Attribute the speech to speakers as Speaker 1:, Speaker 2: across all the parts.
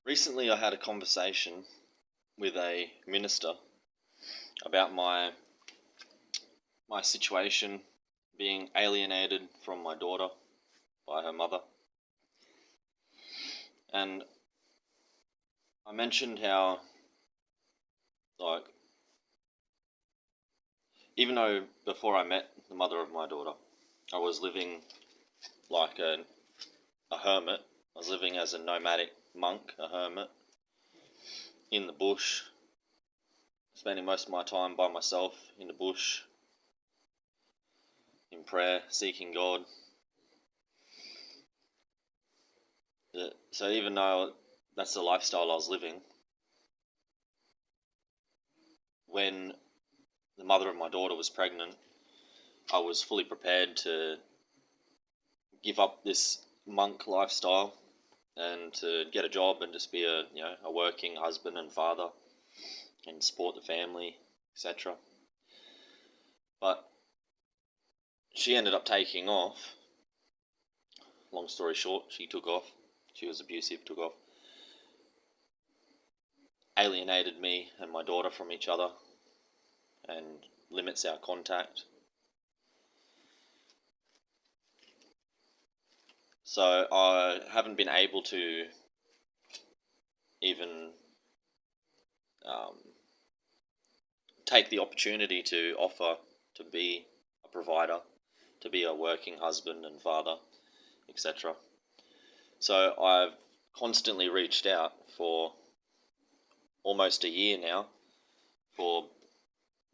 Speaker 1: Recently, I had a conversation with a minister about my situation being alienated from my daughter by her mother. And I mentioned how, like, even though before I met the mother of my daughter, I was living like a hermit. I was living as a nomadic monk, a hermit, in the bush, spending most of my time by myself in the bush, in prayer, seeking God. So even though that's the lifestyle I was living, when the mother of my daughter was pregnant, I was fully prepared to give up this monk lifestyle and to get a job and just be a working husband and father and support the family, etc. But she ended up taking off. Long story short, she took off. She was abusive, took off. Alienated me and my daughter from each other and limits our contact. So I haven't been able to even take the opportunity to offer to be a provider, to be a working husband and father, etc. So I've constantly reached out for almost a year now for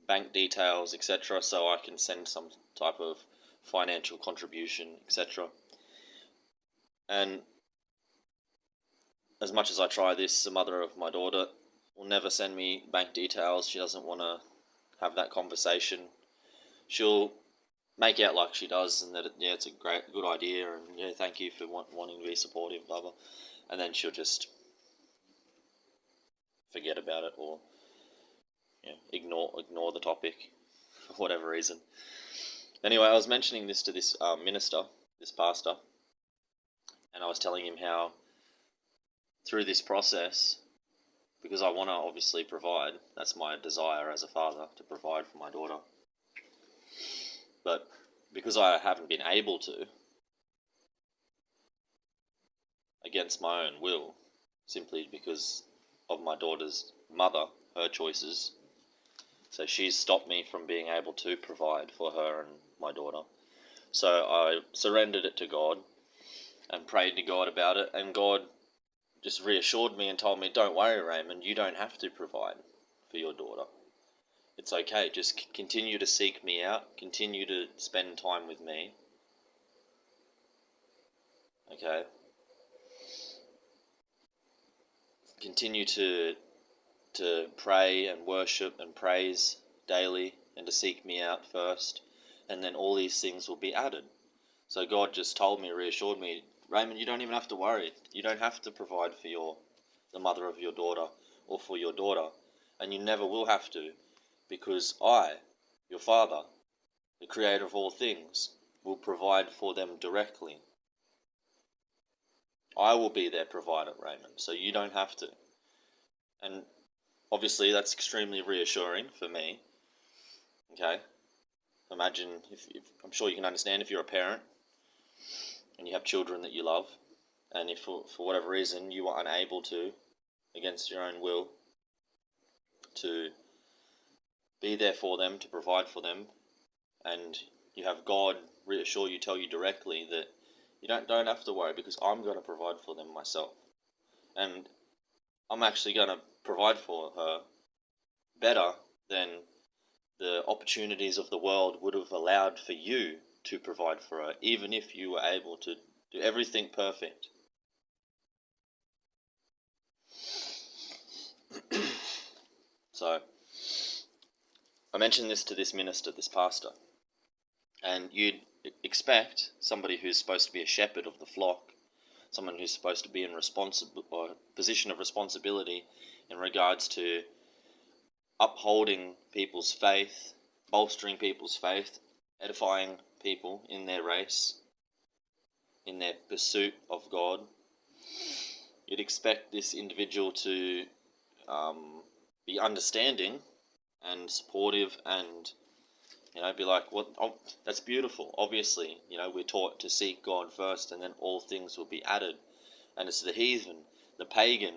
Speaker 1: bank details, etc., so I can send some type of financial contribution, etc. And as much as I try this, the mother of my daughter will never send me bank details. She doesn't want to have that conversation. She'll make out like she does, and that it's a good idea, and thank you for wanting to be supportive, blah blah, and then she'll just forget about it or ignore the topic for whatever reason. Anyway, I was mentioning this to this minister, this pastor, and I was telling him how through this process, because I want to obviously provide, that's my desire as a father, to provide for my daughter, but because I haven't been able to, against my own will, simply because of my daughter's mother, her choices, so she's stopped me from being able to provide for her and my daughter. So I surrendered it to God and prayed to God about it, and God just reassured me and told me, don't worry, Raymond, you don't have to provide for your daughter. It's okay, just continue to seek me out, continue to spend time with me. Okay? Continue to pray and worship and praise daily and to seek me out first, and then all these things will be added. So God just told me, reassured me, Raymond, you don't even have to worry. You don't have to provide for the mother of your daughter or for your daughter, and you never will have to, because I, your Father, the Creator of all things, will provide for them directly. I will be their provider, Raymond, so you don't have to. And obviously that's extremely reassuring for me. Okay? Imagine, if I'm sure you can understand, if you're a parent and you have children that you love, and if for whatever reason you are unable to, against your own will, to be there for them, to provide for them, and you have God reassure you, tell you directly that you don't have to worry, because I'm going to provide for them myself. And I'm actually going to provide for her better than the opportunities of the world would have allowed for you to provide for her, even if you were able to do everything perfect. So I mentioned this to this minister, this pastor, and you'd expect somebody who's supposed to be a shepherd of the flock, someone who's supposed to be in position of responsibility in regards to upholding people's faith, bolstering people's faith, edifying people in their race, in their pursuit of God. you'd expect this individual to be understanding and supportive and, be like, oh, that's beautiful. Obviously, we're taught to seek God first and then all things will be added. And it's the heathen, the pagan,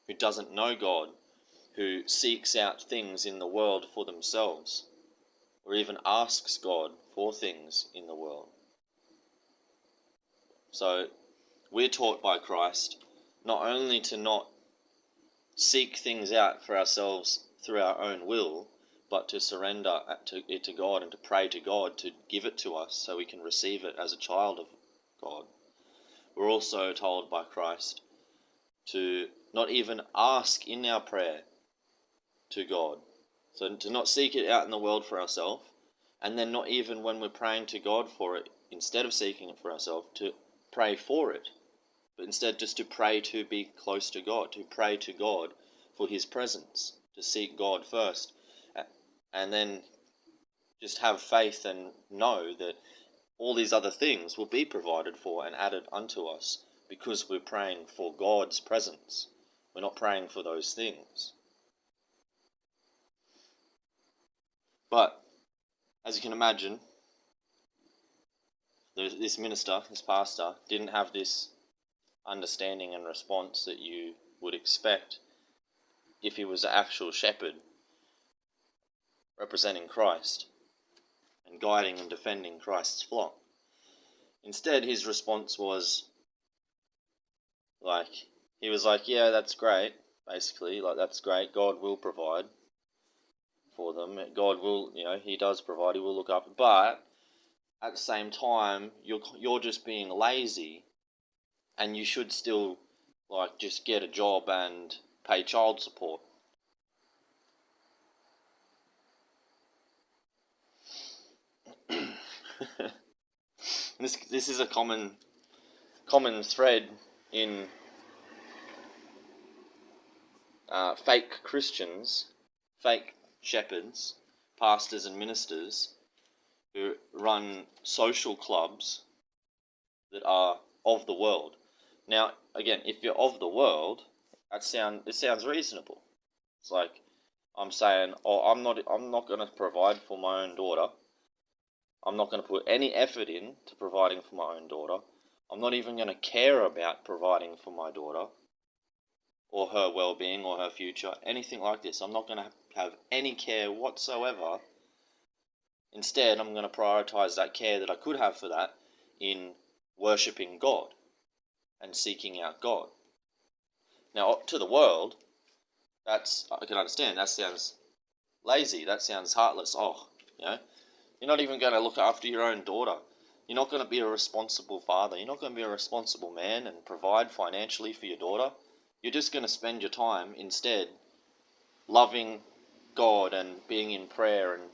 Speaker 1: who doesn't know God, who seeks out things in the world for themselves, or even asks God for things in the world. So we're taught by Christ not only to not seek things out for ourselves through our own will, but to surrender it to God and to pray to God to give it to us so we can receive it as a child of God. We're also told by Christ to not even ask in our prayer to God. So to not seek it out in the world for ourselves, and then not even when we're praying to God for it, instead of seeking it for ourselves, to pray for it, but instead just to pray to be close to God, to pray to God for his presence, to seek God first, and then just have faith and know that all these other things will be provided for and added unto us because we're praying for God's presence. We're not praying for those things. But, as you can imagine, this minister, this pastor, didn't have this understanding and response that you would expect if he was an actual shepherd representing Christ and guiding and defending Christ's flock. Instead, his response was he was like, yeah, that's great, basically, that's great, God will provide for them, God will, he does provide, he will look up, but at the same time, you're just being lazy, and you should still, just get a job and pay child support. This is a common thread in fake Christians, fake shepherds, pastors and ministers who run social clubs that are of the world. Now, again, if you're of the world, it sounds reasonable. It's like I'm saying, I'm not going to provide for my own daughter. I'm not going to put any effort in to providing for my own daughter. I'm not even going to care about providing for my daughter or her well-being or her future, anything like this. I'm not going to have any care whatsoever. Instead, I'm going to prioritize that care that I could have for that in worshipping God and seeking out God. Now, to the world, I can understand, that sounds lazy, that sounds heartless. You're not even going to look after your own daughter. You're not going to be a responsible father. You're not going to be a responsible man and provide financially for your daughter. You're just going to spend your time instead loving God and being in prayer and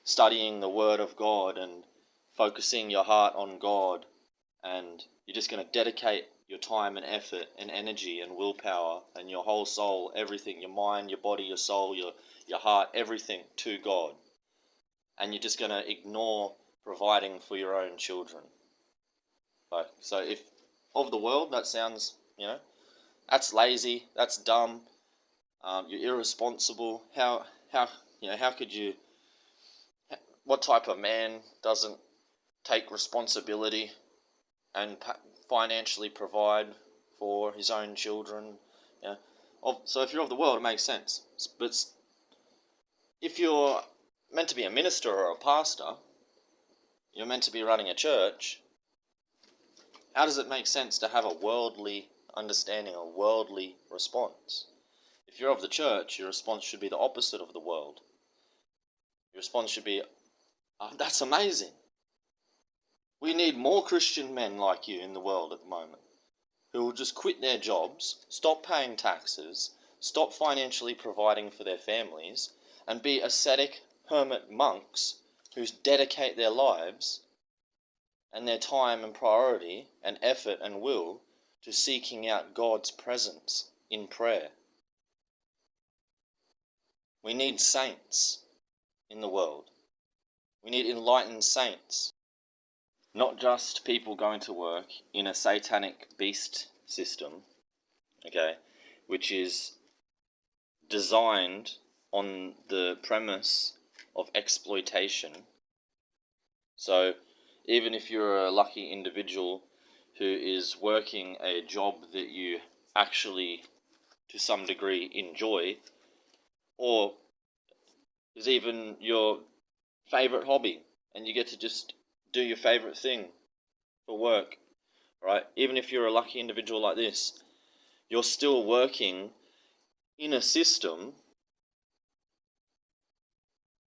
Speaker 1: studying the Word of God and focusing your heart on God, and you're just going to dedicate your time and effort and energy and willpower and your whole soul, everything, your mind, your body, your soul, your heart, everything to God. And you're just going to ignore providing for your own children. So if of the world, that sounds, that's lazy, that's dumb, you're irresponsible. How could you, what type of man doesn't take responsibility and financially provide for his own children? So if you're of the world, it makes sense. But if you're meant to be a minister or a pastor, you're meant to be running a church, how does it make sense to have a worldly understanding, a worldly response? If you're of the church, your response should be the opposite of the world. Your response should be, oh, that's amazing. We need more Christian men like you in the world at the moment, who will just quit their jobs, stop paying taxes, stop financially providing for their families, and be ascetic hermit monks who dedicate their lives and their time and priority and effort and will to seeking out God's presence in prayer. We need saints in the world. We need enlightened saints. Not just people going to work in a satanic beast system okay, which is designed on the premise of exploitation. So even if you're a lucky individual who is working a job that you actually to some degree enjoy, or is even your favorite hobby, and you get to just do your favorite thing for work, right? Even if you're a lucky individual like this, you're still working in a system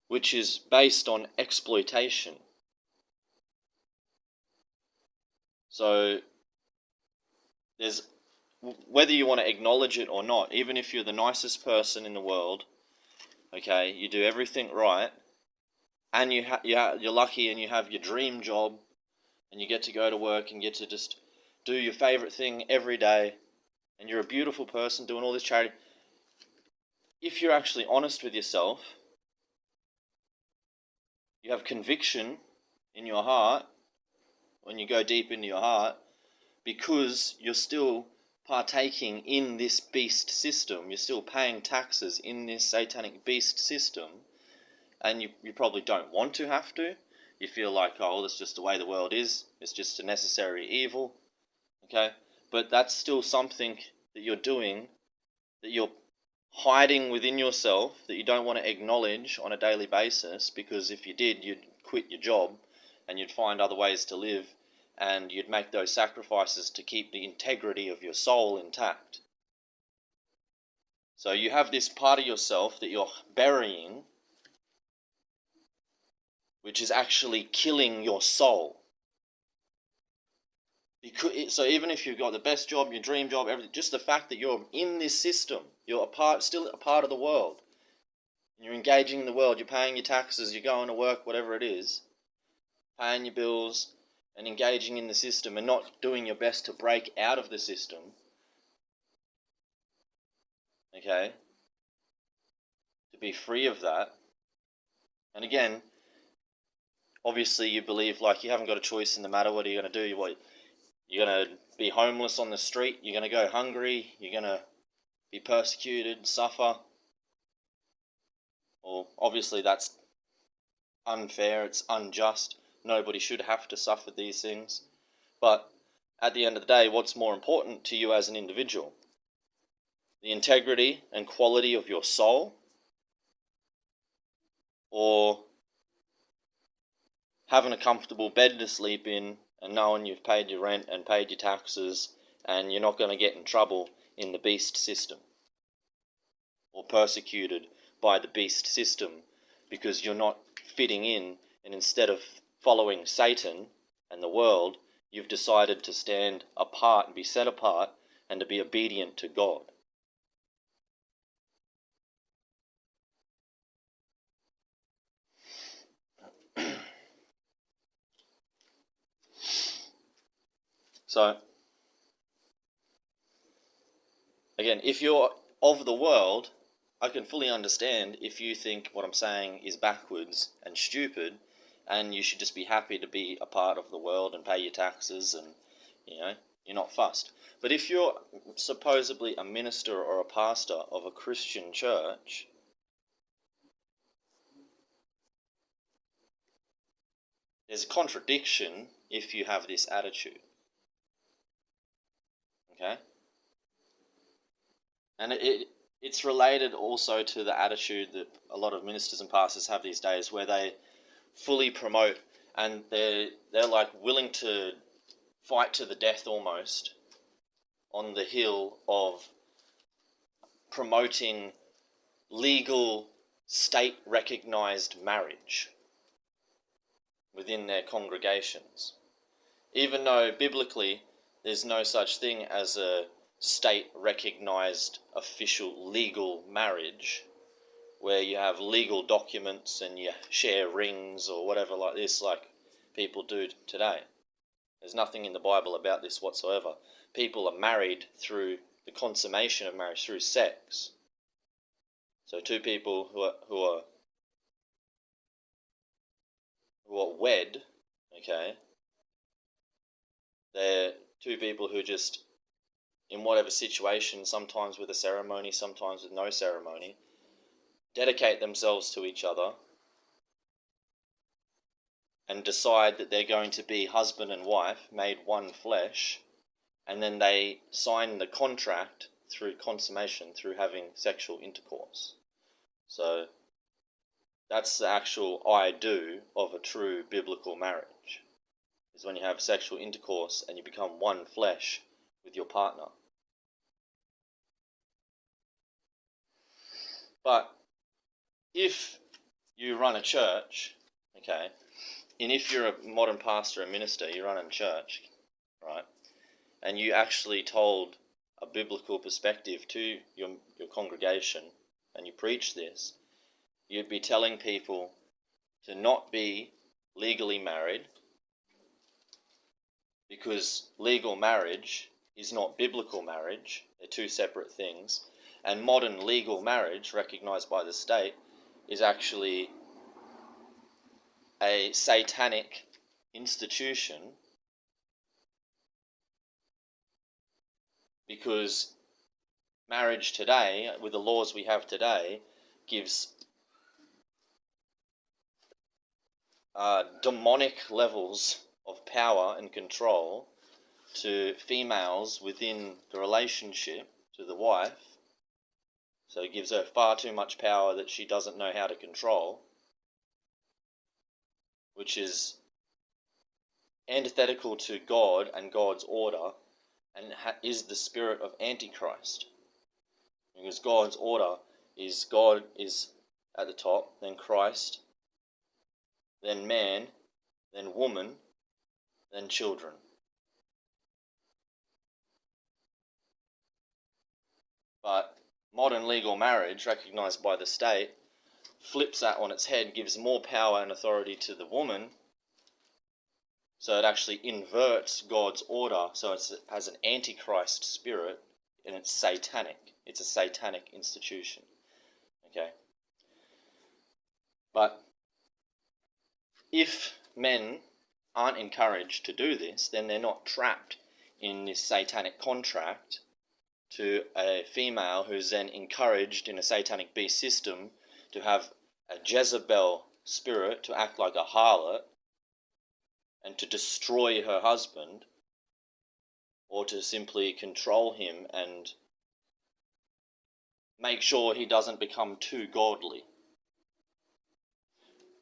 Speaker 1: which is based on exploitation. So there's, whether you want to acknowledge it or not, even if you're the nicest person in the world, okay, you do everything right, and you're lucky and you have your dream job, and you get to go to work and get to just do your favorite thing every day, and you're a beautiful person doing all this charity. If you're actually honest with yourself, you have conviction in your heart, when you go deep into your heart, because you're still partaking in this beast system, you're still paying taxes in this satanic beast system, and you probably don't want to have to. You feel like, oh, well, that's just the way the world is, it's just a necessary evil, okay? But that's still something that you're doing, that you're hiding within yourself, that you don't want to acknowledge on a daily basis, because if you did, you'd quit your job and you'd find other ways to live, and you'd make those sacrifices to keep the integrity of your soul intact. So you have this part of yourself that you're burying, which is actually killing your soul. Because, so even if you've got the best job, your dream job, everything, just the fact that you're in this system, you're still a part of the world, you're engaging in the world, you're paying your taxes, you're going to work, whatever it is, paying your bills, and engaging in the system, and not doing your best to break out of the system, okay, to be free of that. And again, obviously you believe like you haven't got a choice in the matter. What are you going to do? You're going to be homeless on the street, you're going to go hungry, you're going to be persecuted, suffer. Well, obviously that's unfair, it's unjust. Nobody should have to suffer these things. But at the end of the day, what's more important to you as an individual? The integrity and quality of your soul, or having a comfortable bed to sleep in and knowing you've paid your rent and paid your taxes and you're not going to get in trouble in the beast system or persecuted by the beast system because you're not fitting in, and instead of following Satan and the world, you've decided to stand apart and be set apart and to be obedient to God. So, again, if you're of the world, I can fully understand if you think what I'm saying is backwards and stupid, and you should just be happy to be a part of the world and pay your taxes, and you're not fussed. But if you're supposedly a minister or a pastor of a Christian church, there's a contradiction if you have this attitude. Okay? And it's related also to the attitude that a lot of ministers and pastors have these days, where they fully promote, and they're like willing to fight to the death almost on the hill of promoting legal state recognized marriage within their congregations, even though biblically there's no such thing as a state recognized official legal marriage where you have legal documents and you share rings or whatever like this, like people do today. There's nothing in the Bible about this whatsoever. People are married through the consummation of marriage, through sex. So two people who are wed, okay, they're two people who just in whatever situation, sometimes with a ceremony, sometimes with no ceremony, dedicate themselves to each other and decide that they're going to be husband and wife, made one flesh, and then they sign the contract through consummation, through having sexual intercourse. So that's the actual I do of a true biblical marriage, is when you have sexual intercourse and you become one flesh with your partner. But if you run a church, okay, and if you're a modern pastor and minister, you run a church, right, and you actually told a biblical perspective to your congregation and you preach this, you'd be telling people to not be legally married, because legal marriage is not biblical marriage. They're two separate things. And modern legal marriage, recognized by the state, is actually a satanic institution, because marriage today, with the laws we have today, gives demonic levels of power and control to females within the relationship to the wife. So it gives her far too much power that she doesn't know how to control, which is antithetical to God and God's order, and is the spirit of Antichrist. Because God's order is God is at the top, then Christ, then man, then woman, then children. But modern legal marriage, recognized by the state, flips that on its head, gives more power and authority to the woman, so it actually inverts God's order, so it has an antichrist spirit, and it's satanic. It's a satanic institution. Okay? But if men aren't encouraged to do this, then they're not trapped in this satanic contract to a female who's then encouraged in a satanic beast system to have a Jezebel spirit, to act like a harlot and to destroy her husband, or to simply control him and make sure he doesn't become too godly.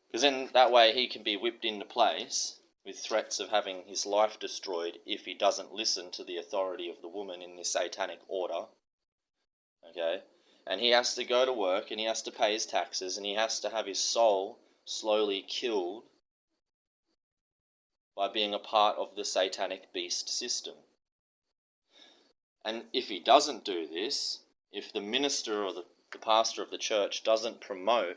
Speaker 1: Because then that way he can be whipped into place with threats of having his life destroyed if he doesn't listen to the authority of the woman in this satanic order. Okay? And he has to go to work, and he has to pay his taxes, and he has to have his soul slowly killed by being a part of the satanic beast system. And if he doesn't do this, if the minister or the pastor of the church doesn't promote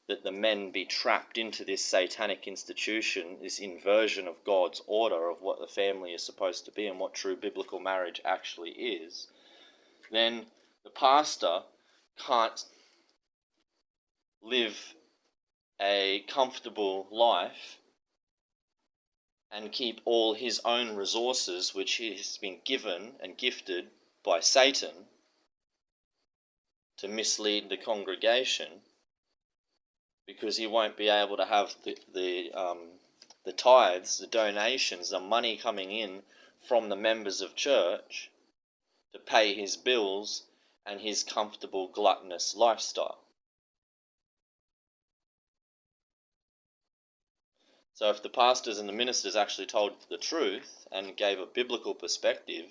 Speaker 1: that the men be trapped into this satanic institution, this inversion of God's order of what the family is supposed to be and what true biblical marriage actually is, then the pastor can't live a comfortable life and keep all his own resources, which he has been given and gifted by Satan, to mislead the congregation, because he won't be able to have the tithes, the donations, the money coming in from the members of church to pay his bills and his comfortable gluttonous lifestyle. So if the pastors and the ministers actually told the truth and gave a biblical perspective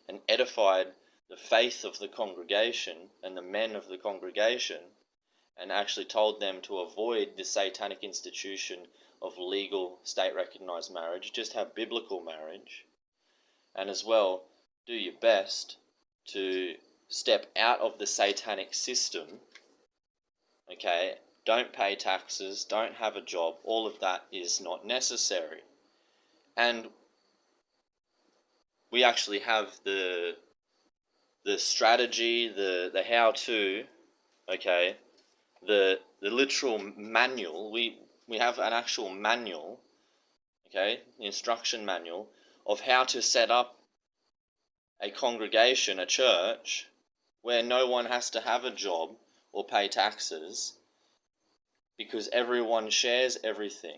Speaker 1: and edified the faith of the congregation and the men of the congregation, and actually told them to avoid the satanic institution of legal state-recognized marriage, just have biblical marriage, and as well do your best to step out of the satanic system, okay? Don't pay taxes, don't have a job, all of that is not necessary. And we actually have the strategy, the how-to, okay, the literal manual. We have an actual manual, okay, the instruction manual of how to set up a congregation, a church, where no one has to have a job or pay taxes because everyone shares everything.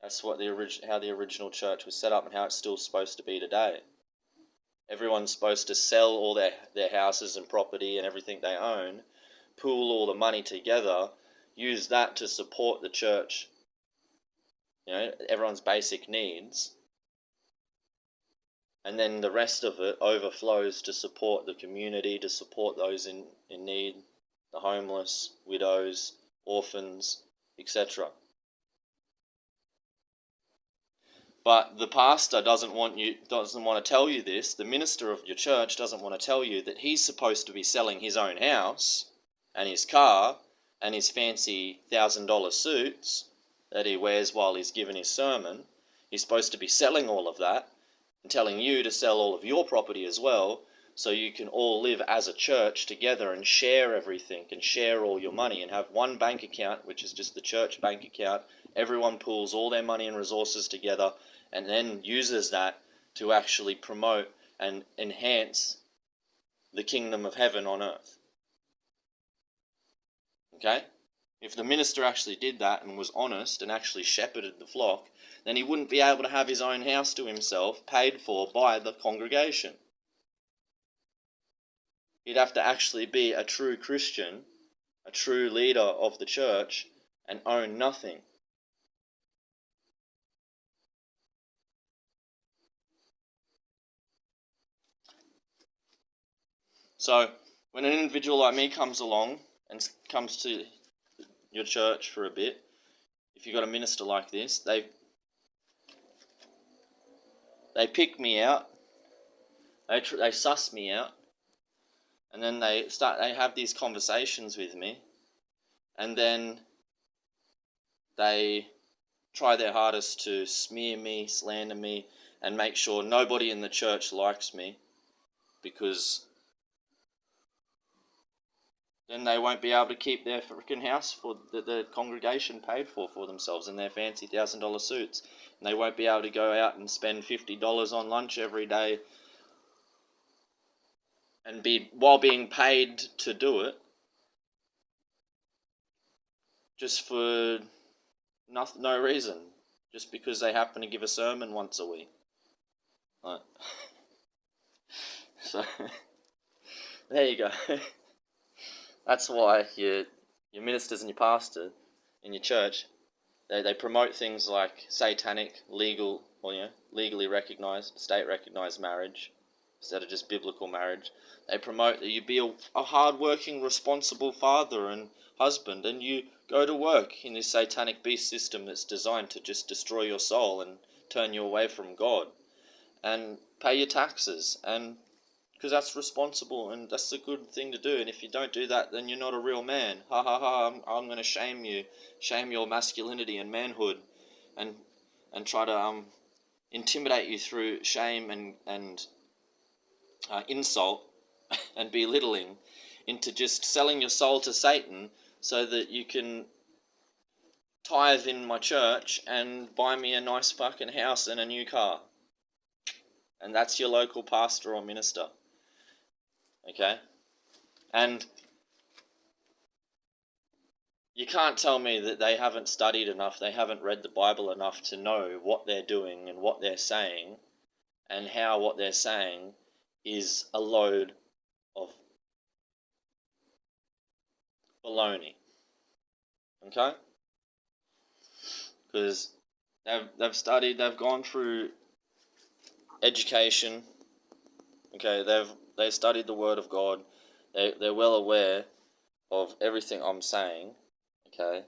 Speaker 1: That's what how the original church was set up and how it's still supposed to be today. Everyone's supposed to sell all their houses and property and everything they own, pool all the money together, use that to support the church, everyone's basic needs, and then the rest of it overflows to support the community, to support those in need, the homeless, widows, orphans, etc. But the pastor doesn't want to tell you this. The minister of your church doesn't want to tell you that he's supposed to be selling his own house and his car and his fancy $1,000 suits that he wears while he's giving his sermon. He's supposed to be selling all of that and telling you to sell all of your property as well, so you can all live as a church together and share everything and share all your money and have one bank account, which is just the church bank account. Everyone pools all their money and resources together and then uses that to actually promote and enhance the kingdom of heaven on earth. Okay? If the minister actually did that and was honest and actually shepherded the flock, then he wouldn't be able to have his own house to himself paid for by the congregation. He'd have to actually be a true Christian, a true leader of the church, and own nothing. So, when an individual like me comes along and comes to your church for a bit, if you've got a minister like this, they pick me out, they suss me out, and then they have these conversations with me, and then they try their hardest to smear me, slander me, and make sure nobody in the church likes me, because then they won't be able to keep their freaking house for the congregation paid for themselves in their fancy $1,000 suits. And they won't be able to go out and spend $50 on lunch every day and while being paid to do it, just for no reason, just because they happen to give a sermon once a week. Right. So there you go. That's why your ministers and your pastor in your church, they promote things like satanic, legal, legally recognized, state recognized marriage instead of just biblical marriage. They promote that you be a hard-working, responsible father and husband, and you go to work in this satanic beast system that's designed to just destroy your soul and turn you away from God, and pay your taxes, and because that's responsible and that's a good thing to do. And if you don't do that, then you're not a real man. Ha ha ha! I'm going to shame you, shame your masculinity and manhood, and try to intimidate you through shame and insult and belittling into just selling your soul to Satan so that you can tithe in my church and buy me a nice fucking house and a new car. And that's your local pastor or minister. Okay? And you can't tell me that they haven't studied enough, they haven't read the Bible enough to know what they're doing and what they're saying, and how what they're saying is a load of baloney. Okay? Because they've studied, they've gone through education. Okay, they've studied the Word of God. They're well aware of everything I'm saying. Okay,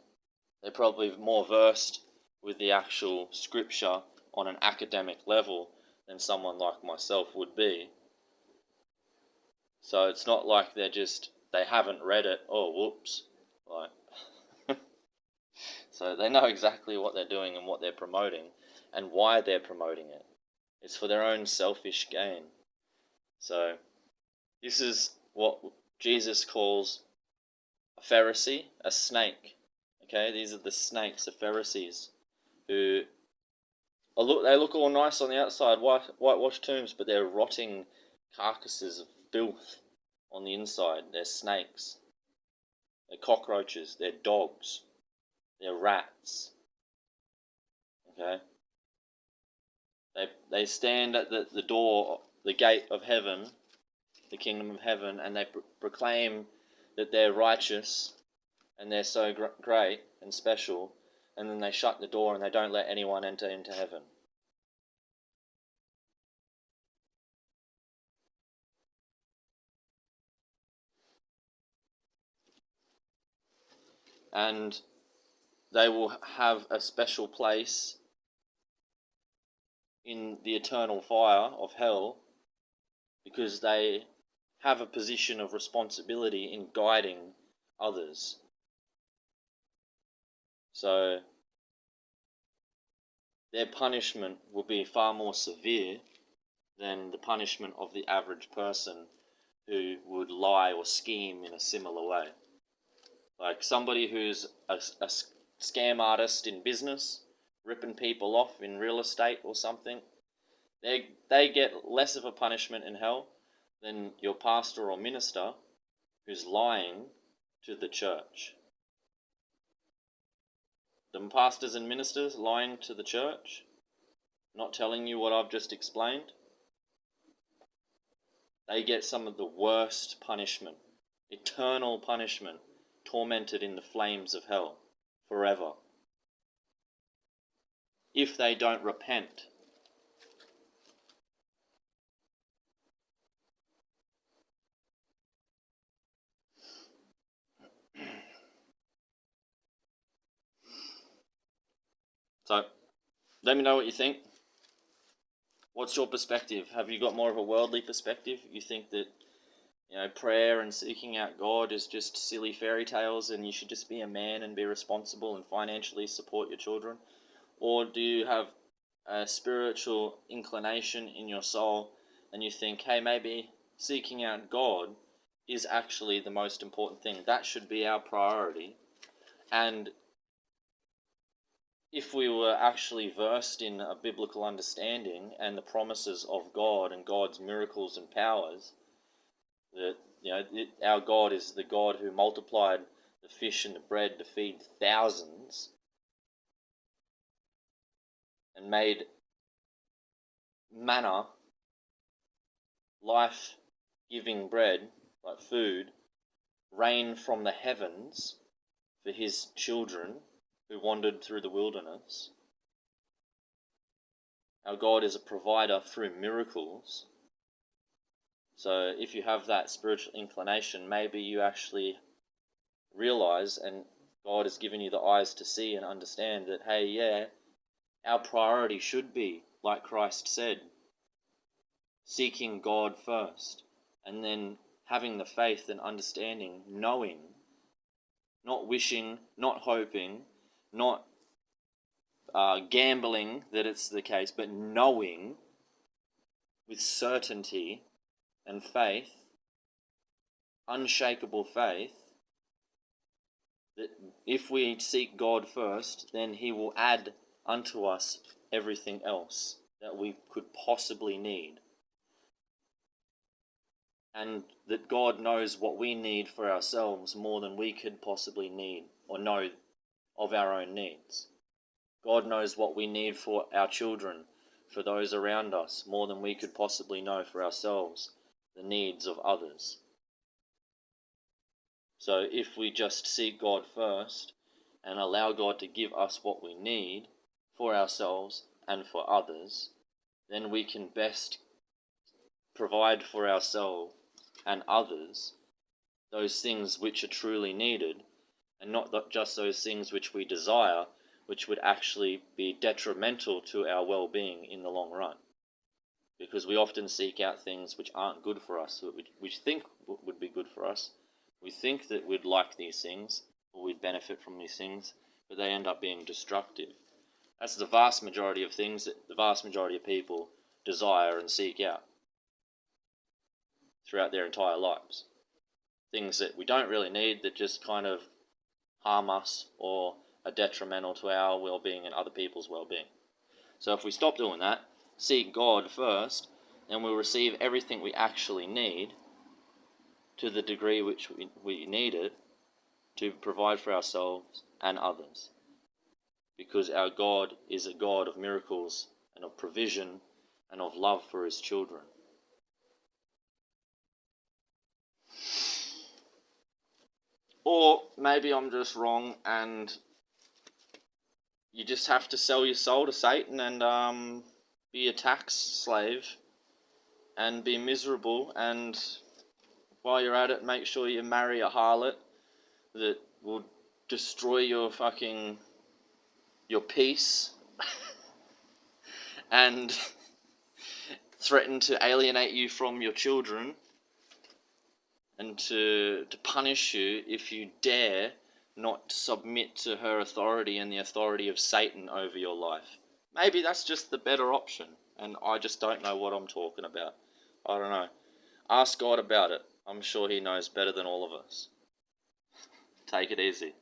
Speaker 1: they're probably more versed with the actual scripture on an academic level than someone like myself would be. So it's not like they haven't read it. Oh, whoops. Like, so they know exactly what they're doing and what they're promoting and why they're promoting it. It's for their own selfish gain. So this is what Jesus calls a Pharisee, a snake. Okay, these are the snakes, the Pharisees, who they look all nice on the outside, whitewashed tombs, but they're rotting carcasses of filth on the inside. They're snakes, they're cockroaches, they're dogs, they're rats. Okay? They stand at the door, the gate of heaven, the kingdom of heaven, and they proclaim that they're righteous and they're so great and special, and then they shut the door and they don't let anyone enter into heaven. And they will have a special place in the eternal fire of hell because they have a position of responsibility in guiding others. So their punishment will be far more severe than the punishment of the average person who would lie or scheme in a similar way. Like somebody who's a scam artist in business, ripping people off in real estate or something, they get less of a punishment in hell than your pastor or minister who's lying to the church. The pastors and ministers lying to the church, not telling you what I've just explained, they get some of the worst punishment, eternal punishment, tormented in the flames of hell forever, if they don't repent. So, let me know what you think. What's your perspective? Have you got more of a worldly perspective? You think that, prayer and seeking out God is just silly fairy tales and you should just be a man and be responsible and financially support your children? Or do you have a spiritual inclination in your soul and you think, hey, maybe seeking out God is actually the most important thing. That should be our priority. And if we were actually versed in a biblical understanding and the promises of God and God's miracles and powers, that our God is the God who multiplied the fish and the bread to feed thousands and made manna, life-giving bread, like food, rain from the heavens for his children who wandered through the wilderness. Our God is a provider through miracles. So if you have that spiritual inclination, maybe you actually realize, and God has given you the eyes to see and understand that, hey, yeah, our priority should be, like Christ said, seeking God first, and then having the faith and understanding, knowing, not wishing, not hoping, not gambling that it's the case, but knowing with certainty and faith, unshakable faith, that if we seek God first, then he will add unto us everything else that we could possibly need. And that God knows what we need for ourselves more than we could possibly need or know of our own needs. God knows what we need for our children, for those around us, more than we could possibly know for ourselves, the needs of others. So if we just seek God first and allow God to give us what we need for ourselves and for others, then we can best provide for ourselves and others those things which are truly needed, and not just those things which we desire, which would actually be detrimental to our well-being in the long run. Because we often seek out things which aren't good for us, which think would be good for us. We think that we'd like these things, or we'd benefit from these things, but they end up being destructive. That's the vast majority of things that the vast majority of people desire and seek out throughout their entire lives. Things that we don't really need, that just kind of harm us or are detrimental to our well-being and other people's well-being. So if we stop doing that, seek God first, and we'll receive everything we actually need to the degree which we need it to provide for ourselves and others. Because our God is a God of miracles and of provision and of love for his children. Or maybe I'm just wrong and you just have to sell your soul to Satan and be a tax slave and be miserable, and while you're at it, make sure you marry a harlot that will destroy your peace and threaten to alienate you from your children and to punish you if you dare not submit to her authority and the authority of Satan over your life. Maybe that's just the better option, and I just don't know what I'm talking about. I don't know. Ask God about it. I'm sure he knows better than all of us. Take it easy.